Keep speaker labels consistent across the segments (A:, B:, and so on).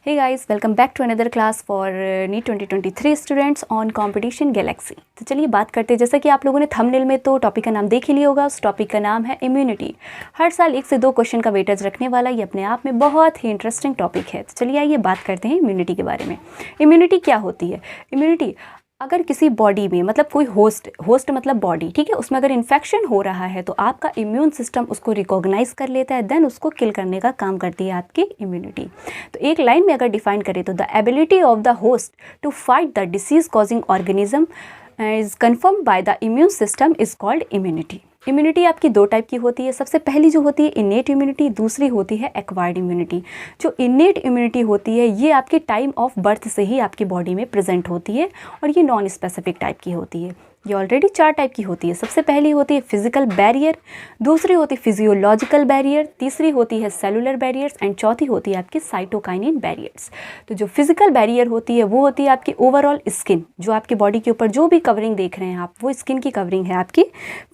A: Hey guys, welcome back to another class for NEET 2023 students on Competition Galaxy। तो चलिए बात करते हैं, जैसा कि आप लोगों ने थंबनेल में तो टॉपिक का नाम देख ही लिया होगा। उस टॉपिक का नाम है इम्यूनिटी। हर साल 1 से 2 क्वेश्चन का वेटेज रखने वाला ये अपने आप में बहुत ही इंटरेस्टिंग टॉपिक है। तो चलिए आइए बात करते हैं इम्यूनिटी के बारे में। इम्यूनिटी क्या होती है? इम्यूनिटी अगर किसी बॉडी में मतलब कोई होस्ट मतलब बॉडी, ठीक है, उसमें अगर इन्फेक्शन हो रहा है तो आपका इम्यून सिस्टम उसको रिकॉग्नाइज कर लेता है, देन उसको किल करने का काम करती है आपकी इम्यूनिटी। तो एक लाइन में अगर डिफाइन करें तो the ability of the host to fight the disease causing organism is confirmed by the immune system is called immunity. Immunity आपकी 2 टाइप की होती है। सबसे पहली जो होती है इनेट इम्यूनिटी, दूसरी होती है एक्वायर्ड इम्यूनिटी। जो इनेट इम्यूनिटी होती है ये आपके टाइम ऑफ बर्थ से ही आपकी बॉडी में प्रेजेंट होती है और ये नॉन स्पेसिफिक टाइप की होती है। ये ऑलरेडी 4 टाइप की होती है। सबसे पहली होती है फिजिकल बैरियर, दूसरी होती है फिजियोलॉजिकल बैरियर, तीसरी होती है सेलुलर बैरियर्स एंड चौथी होती है आपकी साइटोकाइनिन बैरियर्स। तो जो फिजिकल बैरियर होती है वो होती है आपकी ओवरऑल स्किन, जो आपकी बॉडी के ऊपर जो भी कवरिंग देख रहे हैं आप, वो स्किन की कवरिंग है आपकी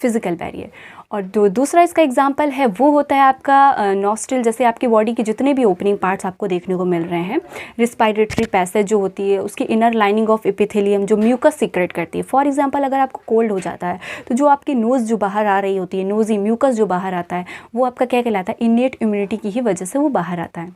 A: फिजिकल बैरियर। और दूसरा इसका एग्जाम्पल है वो होता है आपका नॉस्ट्रिल, जैसे आपकी बॉडी के जितने भी ओपनिंग पार्ट्स आपको देखने को मिल रहे हैं। रिस्पायरेटरी पैसेज जो होती है उसकी इनर लाइनिंग ऑफ एपिथेलियम जो म्यूकस सीक्रेट करती है। फॉर एग्जांपल अगर आपको कोल्ड हो जाता है तो जो आपकी नोज़ जो बाहर आ रही होती है, नोज़ी म्यूकस जो बाहर आता है वो आपका क्या कहलाता है? इनेट इम्यूनिटी की ही वजह से वो बाहर आता है।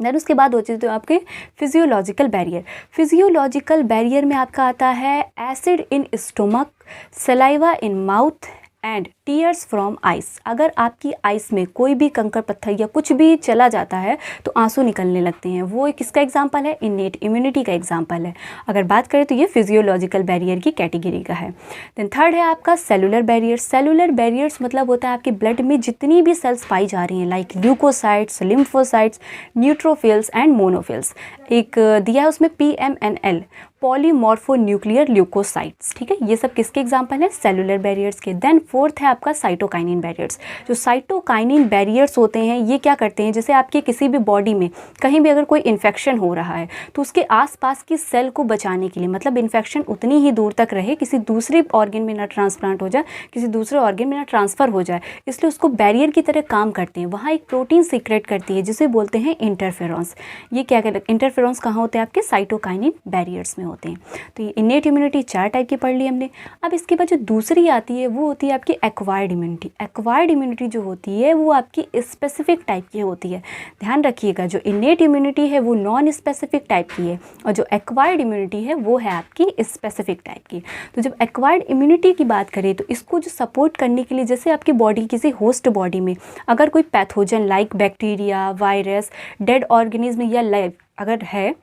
A: देन उसके बाद होती है तो आपके फिजियोलॉजिकल बैरियर। फिजियोलॉजिकल बैरियर में आपका आता है acid in stomach, saliva in mouth and tears from ice. अगर आपकी आइस में कोई भी कंकड़ पत्थर या कुछ भी चला जाता है तो आंसू निकलने लगते हैं, वो एक किसका एग्जाम्पल है? इनेट इम्यूनिटी का एग्जाम्पल है। अगर बात करें तो ये फिजियोलॉजिकल बैरियर की कैटेगरी का है। देन थर्ड है आपका सेलुलर बैरियर। सेलुलर बैरियर्स मतलब होता है आपके ब्लड में जितनी भी सेल्स पाई जा रही हैं like leucocytes, lymphocytes, neutrophils and monophils. एक दिया है उसमें PMNL, पॉलीमॉर्फोन्यूक्लियर ल्यूकोसाइट्स, ठीक है। ये सब किसके एग्जाम्पल हैं? सेलुलर बैरियर्स के। देन फोर्थ है आपका साइटोकाइनिन बैरियर्स। जो साइटोकाइनिन बैरियर्स होते हैं ये क्या करते हैं, जैसे आपकी किसी भी बॉडी में कहीं भी अगर कोई इन्फेक्शन हो रहा है तो उसके आसपास की सेल को बचाने के लिए, मतलब इन्फेक्शन उतनी ही दूर तक रहे, किसी दूसरे ऑर्गन में ना ट्रांसप्लांट हो जाए, किसी दूसरे ऑर्गन में ना ट्रांसफ़र हो जाए, इसलिए उसको बैरियर की तरह काम करते हैं। वहाँ एक प्रोटीन सीक्रेट करती है जिसे बोलते हैं इंटरफेरॉन्स। ये क्या कहते हैं? इंटरफेरॉन्स कहाँ होते हैं? आपके साइटोकाइनिन बैरियर्स में होते हैं। तो ये इनेट इम्यूनिटी 4 टाइप की पढ़ ली हमने। अब इसके बाद जो दूसरी आती है वो होती है आपकी एक्वायर्ड इम्यूनिटी। एक्वायर्ड इम्यूनिटी जो होती है वो आपकी स्पेसिफिक टाइप की होती है। ध्यान रखिएगा, जो इनेट इम्यूनिटी है वो नॉन स्पेसिफिक टाइप की है और जो एक्वायर्ड इम्यूनिटी है वो है आपकी स्पेसिफिक टाइप की। तो जब एक्वायर्ड इम्यूनिटी की बात करें तो इसको जो सपोर्ट करने के लिए, जैसे आपकी बॉडी किसी होस्ट बॉडी में अगर कोई pathogen like bacteria, virus, dead organism या लाइव अगर है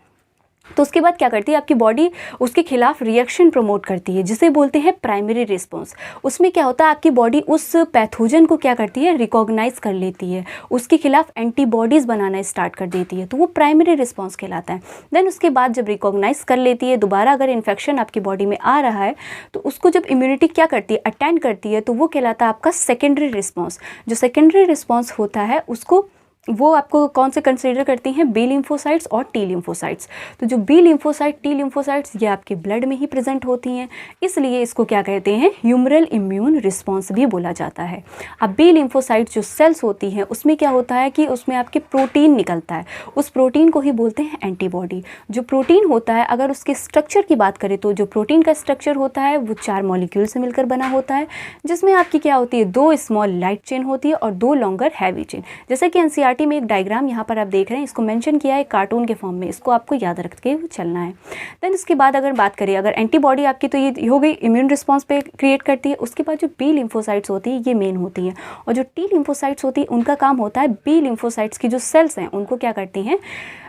A: तो उसके बाद क्या करती है आपकी बॉडी उसके खिलाफ रिएक्शन प्रमोट करती है जिसे बोलते हैं प्राइमरी रिस्पॉन्स। उसमें क्या होता है आपकी बॉडी उस पैथोजन को क्या करती है? रिकॉग्नाइज कर लेती है, उसके खिलाफ एंटीबॉडीज़ बनाना स्टार्ट कर देती है, तो वो प्राइमरी रिस्पॉन्स कहलाता है। देन उसके बाद जब रिकॉग्नाइज कर लेती है, दोबारा अगर इन्फेक्शन आपकी बॉडी में आ रहा है तो उसको जब इम्यूनिटी क्या करती है? अटेंड करती है, तो वो कहलाता है आपका सेकेंडरी रिस्पॉन्स। जो सेकेंडरी रिस्पॉन्स होता है उसको वो आपको कौन से कंसीडर करती हैं? बी लिम्फोसाइट्स और टी लिम्फोसाइट्स। तो जो बी लिम्फोसाइट, टी लिम्फोसाइट्स ये आपके ब्लड में ही प्रेजेंट होती हैं, इसलिए इसको क्या कहते हैं? ह्यूमरल इम्यून रिस्पॉन्स भी बोला जाता है। अब बी लिम्फोसाइट जो सेल्स होती हैं उसमें क्या होता है कि उसमें आपके प्रोटीन निकलता है, उस प्रोटीन को ही बोलते हैं एंटीबॉडी। जो प्रोटीन होता है अगर उसके स्ट्रक्चर की बात करें तो जो प्रोटीन का स्ट्रक्चर होता है वो 4 मॉलिक्यूल से मिलकर बना होता है, जिसमें आपकी क्या होती है? 2 स्मॉल लाइट चेन होती है और 2 लॉन्गर हैवी चेन। जैसे कि एनसीईआरटी में एक डायग्राम यहाँ पर आप देख रहे हैं, इसको मेंशन किया है कार्टून के फॉर्म में, इसको आपको याद रख के चलना है। देन उसके बाद अगर बात करें, अगर एंटीबॉडी आपकी तो ये हो गई इम्यून रिस्पॉन्स पे क्रिएट करती है। उसके बाद जो बी लिम्फोसाइट्स होती है ये मेन होती हैं और जो टी लिम्फोसाइट्स होती है उनका काम होता है बी लिम्फोसाइट्स की जो सेल्स हैं उनको क्या करती हैं?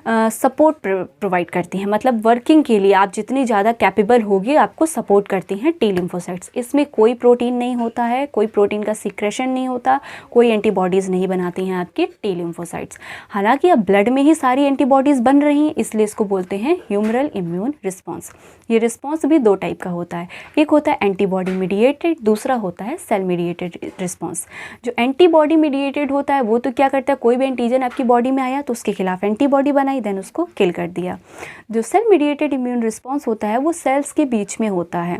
A: सपोर्ट प्रोवाइड करती हैं, मतलब वर्किंग के लिए आप जितनी ज़्यादा कैपेबल होगी आपको सपोर्ट करती हैं टी लिम्फोसाइट्स। इसमें कोई प्रोटीन नहीं होता है, कोई प्रोटीन का सीक्रेशन नहीं होता, कोई एंटीबॉडीज़ नहीं बनाती हैं आपकी टी लिम्फोसाइट्स। हालांकि अब ब्लड में ही सारी एंटीबॉडीज़ बन रही हैं, इसलिए इसको बोलते हैं ह्यूमरल इम्यून रिस्पॉन्स। ये रिस्पॉन्स भी 2 टाइप का होता है, एक होता है एंटीबॉडी मीडिएटेड, दूसरा होता है सेल मीडिएटेड रिस्पॉन्स। जो एंटीबॉडी मीडिएटेड होता है वो तो क्या करता है? कोई भी एंटीजन आपकी बॉडी में आया तो उसके खिलाफ एंटीबॉडी बनाई, देन उसको किल कर दिया। जो सेल मीडिएटेड इम्यून रिस्पॉन्स होता है वो सेल्स के बीच में होता है,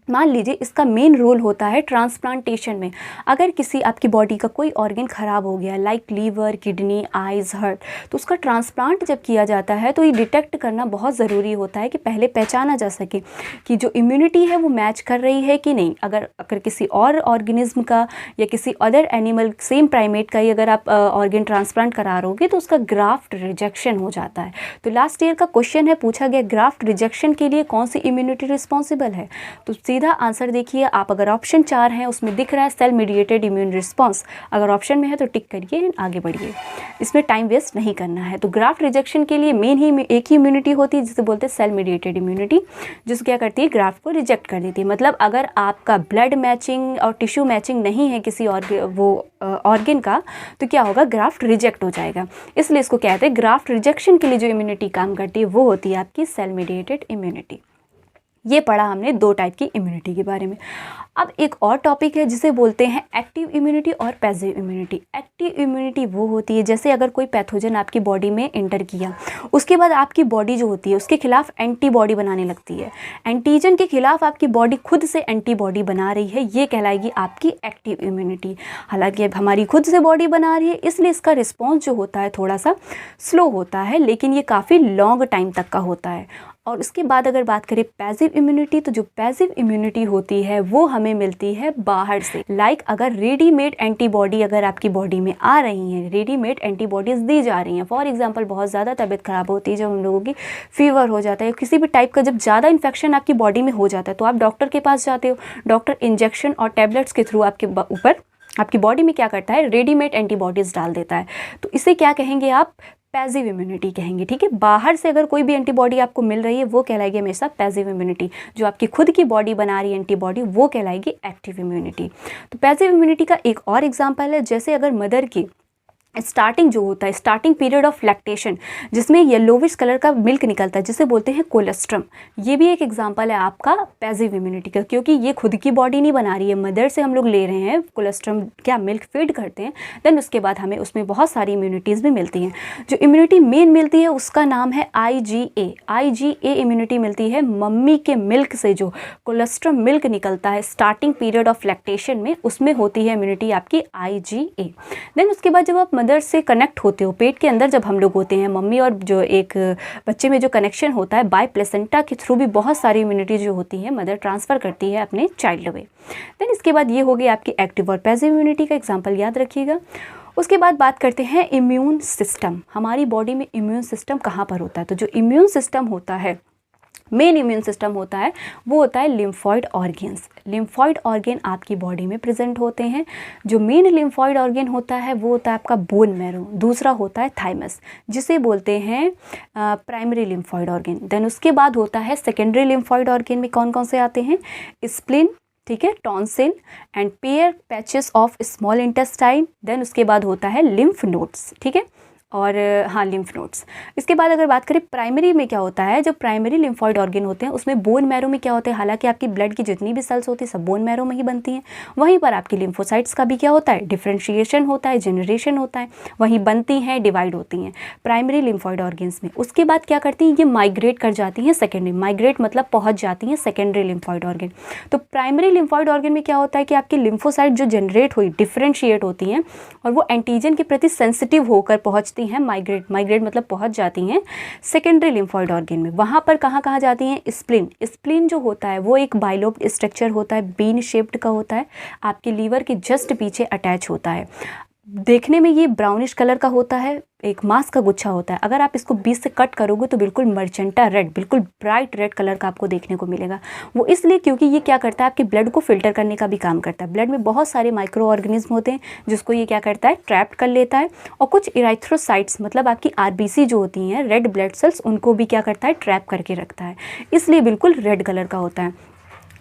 A: मान लीजिए इसका मेन रोल होता है ट्रांसप्लांटेशन में। अगर किसी आपकी बॉडी का कोई ऑर्गन ख़राब हो गया, like liver, kidney, eyes, heart, तो उसका ट्रांसप्लांट जब किया जाता है तो ये डिटेक्ट करना बहुत ज़रूरी होता है कि पहले पहचाना जा सके कि जो इम्यूनिटी है वो मैच कर रही है कि नहीं। अगर किसी और ऑर्गेनिज्म का या किसी अदर एनिमल, सेम प्राइमेट का ही अगर आप ऑर्गन ट्रांसप्लांट करा रहोगे तो उसका ग्राफ्ट रिजेक्शन हो जाता है। तो लास्ट ईयर का क्वेश्चन है, पूछा गया ग्राफ्ट रिजेक्शन के लिए कौन सी इम्यूनिटी रिस्पॉन्सिबल है। तो सीधा आंसर देखिए आप, अगर ऑप्शन 4 है उसमें दिख रहा है सेल मीडिएटेड इम्यून रिस्पांस, अगर ऑप्शन में है तो टिक करिए, आगे बढ़िए, इसमें टाइम वेस्ट नहीं करना है। तो ग्राफ्ट रिजेक्शन के लिए मेन ही एक ही इम्यूनिटी होती है जिसे बोलते हैं सेल मीडिएटेड इम्यूनिटी, जिसको क्या करती है, ग्राफ्ट को रिजेक्ट कर देती है। मतलब अगर आपका ब्लड मैचिंग और टिश्यू मैचिंग नहीं है किसी ऑर्गन का, तो क्या होगा, ग्राफ्ट रिजेक्ट हो जाएगा। इसलिए इसको कहते हैं ग्राफ्ट रिजेक्शन के लिए जो इम्यूनिटी काम करती है वो होती है आपकी सेल मीडिएटेड इम्यूनिटी। ये पढ़ा हमने 2 टाइप की इम्यूनिटी के बारे में। अब एक और टॉपिक है जिसे बोलते हैं एक्टिव इम्यूनिटी और पैसिव इम्यूनिटी। एक्टिव इम्यूनिटी वो होती है जैसे अगर कोई पैथोजन आपकी बॉडी में एंटर किया, उसके बाद आपकी बॉडी जो होती है उसके खिलाफ एंटीबॉडी बनाने लगती है। एंटीजन के खिलाफ आपकी बॉडी खुद से एंटीबॉडी बना रही है, ये कहलाएगी आपकी एक्टिव इम्यूनिटी। हालांकि अब हमारी खुद से बॉडी बना रही है इसलिए इसका रिस्पॉन्स जो होता है थोड़ा सा स्लो होता है, लेकिन ये काफ़ी लॉन्ग टाइम तक का होता है। और उसके बाद अगर बात करें पैसिव इम्यूनिटी, तो जो पैसिव इम्यूनिटी होती है वो हमें मिलती है बाहर से। लाइक अगर रेडीमेड एंटीबॉडी अगर आपकी बॉडी में आ रही हैं, रेडीमेड एंटीबॉडीज़ दी जा रही हैं। फॉर एग्जांपल बहुत ज़्यादा तबीयत ख़राब होती है, जब हम लोगों की फीवर हो जाता है, किसी भी टाइप का जब ज़्यादा इन्फेक्शन आपकी बॉडी में हो जाता है तो आप डॉक्टर के पास जाते हो। डॉक्टर इंजेक्शन और टैबलेट्स के थ्रू आपके ऊपर आपकी बॉडी में क्या करता है, रेडीमेड एंटीबॉडीज़ डाल देता है। तो इसे क्या कहेंगे आप, पैसिव इम्यूनिटी कहेंगे। ठीक है, बाहर से अगर कोई भी एंटीबॉडी आपको मिल रही है वो कहलाएगी हमेशा पैसिव इम्यूनिटी। जो आपकी खुद की बॉडी बना रही है एंटीबॉडी वो कहलाएगी एक्टिव इम्यूनिटी। तो पैसिव इम्यूनिटी का एक और एग्जांपल है, जैसे अगर मदर की स्टार्टिंग जो होता है, स्टार्टिंग पीरियड ऑफ लैक्टेशन, जिसमें येलोविश कलर का मिल्क निकलता है जिसे बोलते हैं कोलेस्ट्रम, ये भी एक एग्जांपल है आपका पैसिव इम्यूनिटी का, क्योंकि ये खुद की बॉडी नहीं बना रही है, मदर से हम लोग ले रहे हैं कोलेस्ट्रम, क्या मिल्क फीड करते हैं, देन उसके बाद हमें उसमें बहुत सारी इम्यूनिटीज़ भी मिलती हैं। जो इम्यूनिटी मेन मिलती है उसका नाम है IgA। IgA इम्यूनिटी मिलती है मम्मी के मिल्क से, जो कोलेस्ट्रम मिल्क निकलता है स्टार्टिंग पीरियड ऑफ लैक्टेशन में, उसमें होती है इम्यूनिटी आपकी IgA। देन उसके बाद जब आप मदर से कनेक्ट होते हो, पेट के अंदर जब हम लोग होते हैं, मम्मी और जो एक बच्चे में जो कनेक्शन होता है बाय प्लेसेंटा के थ्रू भी बहुत सारी इम्यूनिटी जो होती है मदर ट्रांसफ़र करती है अपने चाइल्ड में। देन इसके बाद ये हो गई आपकी एक्टिव और पैसिव इम्यूनिटी का एग्जांपल, याद रखिएगा। उसके बाद बात करते हैं इम्यून सिस्टम। हमारी बॉडी में इम्यून सिस्टम कहाँ पर होता है, तो जो इम्यून सिस्टम होता है, मेन इम्यून सिस्टम होता है वो होता है लिम्फॉइड ऑर्गन्स। लिम्फॉइड ऑर्गन आपकी बॉडी में प्रेजेंट होते हैं। जो मेन लिम्फॉइड ऑर्गन होता है वो होता है आपका बोन मैरो, दूसरा होता है थाइमस जिसे बोलते हैं प्राइमरी लिम्फॉइड ऑर्गन। देन उसके बाद होता है सेकेंडरी लिम्फॉइड ऑर्गन में कौन कौन से आते हैं, स्प्लीन, ठीक है, tonsil and Peyer patches of small intestine. Then उसके बाद होता है लिम्फ नोड्स, ठीक है, और हाँ लिम्फ नोड्स। इसके बाद अगर बात करें प्राइमरी में क्या होता है, जो प्राइमरी लिम्फॉइड ऑर्गन होते हैं उसमें बोन मैरो में क्या होता है, हालांकि आपकी ब्लड की जितनी भी सेल्स होती है सब बोन मैरो में ही बनती हैं। वहीं पर आपकी लिम्फोसाइट्स का भी क्या होता है, डिफ्रेंशिएशन होता है, जनरेशन होता है, वहीं बनती हैं, डिवाइड होती हैं प्राइमरी लिम्फॉइड ऑर्गन्स में। उसके बाद क्या करती हैं, ये माइग्रेट कर जाती हैं सेकेंडरी, माइग्रेट मतलब पहुँच जाती हैं सेकेंडरी लिम्फॉइड ऑर्गन। तो प्राइमरी लिम्फॉइड ऑर्गन में क्या होता है कि आपकी लिम्फोसाइट जो जनरेट हुई डिफ्रेंशिएट होती हैं और वो एंटीजन के प्रति सेंसिटिव होकर पहुँचती हैं, माइग्रेट मतलब पहुंच जाती हैं सेकेंडरी लिम्फॉइड ऑर्गन में। वहां पर कहाँ जाती हैं, स्प्लीन। स्प्लीन जो होता है वो एक बाइलोब्ड स्ट्रक्चर होता है, बीन शेप्ड का होता है, आपके लीवर के जस्ट पीछे अटैच होता है। देखने में ये ब्राउनिश कलर का होता है, एक मांस का गुच्छा होता है। अगर आप इसको बीच से कट करोगे तो बिल्कुल मर्चेंटा रेड, बिल्कुल ब्राइट रेड कलर का आपको देखने को मिलेगा। वो इसलिए क्योंकि ये क्या करता है, आपके ब्लड को फिल्टर करने का भी काम करता है। ब्लड में बहुत सारे माइक्रो ऑर्गेनिज्म होते हैं जिसको ये क्या करता है, ट्रैप कर लेता है। और कुछ इराइथ्रोसाइट्स मतलब आपकी RBC जो होती हैं, रेड ब्लड सेल्स, उनको भी क्या करता है, ट्रैप करके रखता है, इसलिए बिल्कुल रेड कलर का होता है।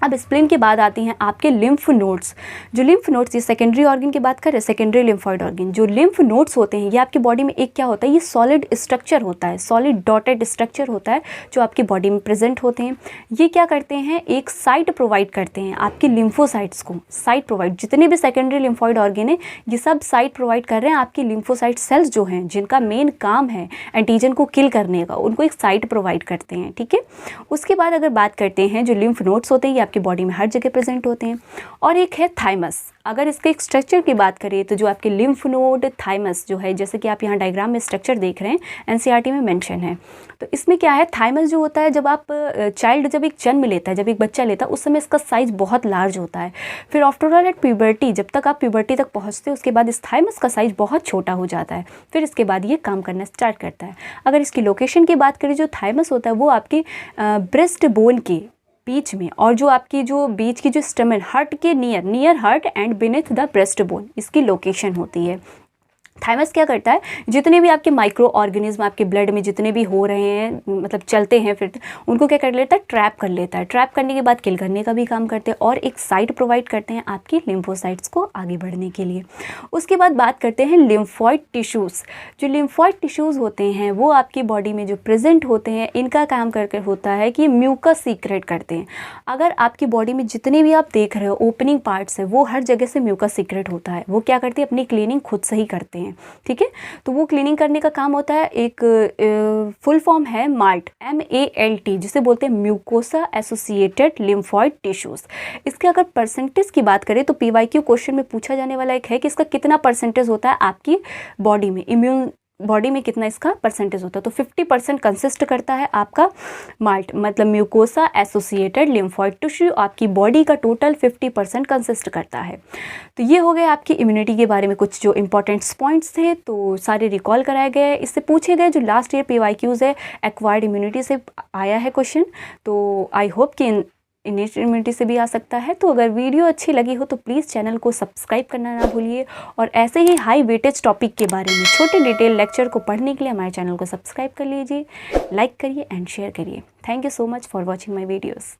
A: अब स्प्लीन के बाद आती हैं आपके लिम्फ नोड्स। जो लिम्फ नोड्स, ये सेकेंडरी ऑर्गन की बात करें, सेकेंडरी लिम्फॉइड ऑर्गन। जो लिम्फ नोड्स होते हैं ये आपकी बॉडी में एक क्या होता है, ये सॉलिड स्ट्रक्चर होता है, सॉलिड डॉटेड स्ट्रक्चर होता है जो आपकी बॉडी में प्रेजेंट होते हैं। ये क्या करते हैं, एक साइट प्रोवाइड करते हैं आपकी लिम्फोसाइट्स को। साइट प्रोवाइड, जितने भी सेकेंडरी लिम्फॉइड ऑर्गन है ये सब साइट प्रोवाइड कर रहे हैं आपकी लिम्फोसाइट सेल्स जो हैं, जिनका मेन काम है एंटीजन को किल करने का, उनको एक साइट प्रोवाइड करते हैं, ठीक है। उसके बाद अगर बात करते हैं जो लिम्फ नोड्स होते हैं ये आपकी बॉडी में हर जगह प्रेजेंट होते हैं। और एक है थाइमस। अगर इसके एक स्ट्रक्चर की बात करें तो जो आपके लिम्फ नोड थाइमस जो है, जैसे कि आप यहाँ डायग्राम में स्ट्रक्चर देख रहे हैं, एनसीईआरटी में मेंशन है। तो इसमें क्या है, थाइमस जो होता है, जब आप चाइल्ड जब एक जन्म लेता है, जब एक बच्चा लेता है, उस समय इसका साइज बहुत लार्ज होता है। फिर आफ्टर ऑल एट प्यूबर्टी, जब तक आप प्यूबर्टी तक पहुँचते हो, उसके बाद इस थाइमस का साइज बहुत छोटा हो जाता है। फिर इसके बाद ये काम करना स्टार्ट करता है। अगर इसकी लोकेशन की बात करें, जो थाइमस होता है वो आपकी ब्रेस्ट बोन के बीच में, और जो आपकी जो बीच की जो स्टमन, हार्ट के near heart and beneath the breast bone, इसकी लोकेशन होती है। थाइमस क्या करता है, जितने भी आपके माइक्रो ऑर्गेनिज्म आपके ब्लड में जितने भी हो रहे हैं, मतलब चलते हैं, फिर उनको क्या कर लेता है, ट्रैप कर लेता है। ट्रैप करने के बाद किल करने का भी काम करते हैं, और एक साइट प्रोवाइड करते हैं आपकी लिम्फोसाइट्स को आगे बढ़ने के लिए। उसके बाद बात करते हैं लिम्फॉइड टिश्यूज़। जो लिम्फॉइड टिश्यूज़ होते हैं वो आपकी बॉडी में जो प्रेजेंट होते हैं, इनका काम करके होता है कि म्यूकस सीक्रेट करते हैं। अगर आपकी बॉडी में जितने भी आप देख रहे हो ओपनिंग पार्ट्स है, वो हर जगह से म्यूकस सीक्रेट होता है। वो क्या करते हैं, अपनी क्लीनिंग खुद से ही करते हैं। ठीक है, तो वो क्लीनिंग करने का काम होता है। एक फुल फॉर्म है माल्ट, MALT, जिसे बोलते हैं म्यूकोसा एसोसिएटेड लिम्फॉइड टिश्यूज। इसके अगर परसेंटेज की बात करें तो PYQ क्वेश्चन में पूछा जाने वाला एक है कि इसका कितना परसेंटेज होता है आपकी बॉडी में, इम्यून बॉडी में कितना इसका परसेंटेज होता है। तो 50% कंसिस्ट करता है आपका माल्ट, मतलब म्यूकोसा एसोसिएटेड लिम्फॉइड टिश्यू, आपकी बॉडी का टोटल 50% कंसिस्ट करता है। तो ये हो गए आपकी इम्यूनिटी के बारे में कुछ जो इंपॉर्टेंट पॉइंट्स थे, तो सारे रिकॉल कराए गए। इससे पूछे गए जो लास्ट ईयर PYQs है, एक्वायर्ड इम्यूनिटी से आया है क्वेश्चन, तो आई होप कि इनेट इम्यूनिटी से भी आ सकता है। तो अगर वीडियो अच्छी लगी हो तो प्लीज़ चैनल को सब्सक्राइब करना ना भूलिए, और ऐसे ही हाई वेटेज टॉपिक के बारे में छोटे डिटेल लेक्चर को पढ़ने के लिए हमारे चैनल को सब्सक्राइब कर लीजिए, लाइक करिए एंड शेयर करिए। Thank you so much for watching my videos.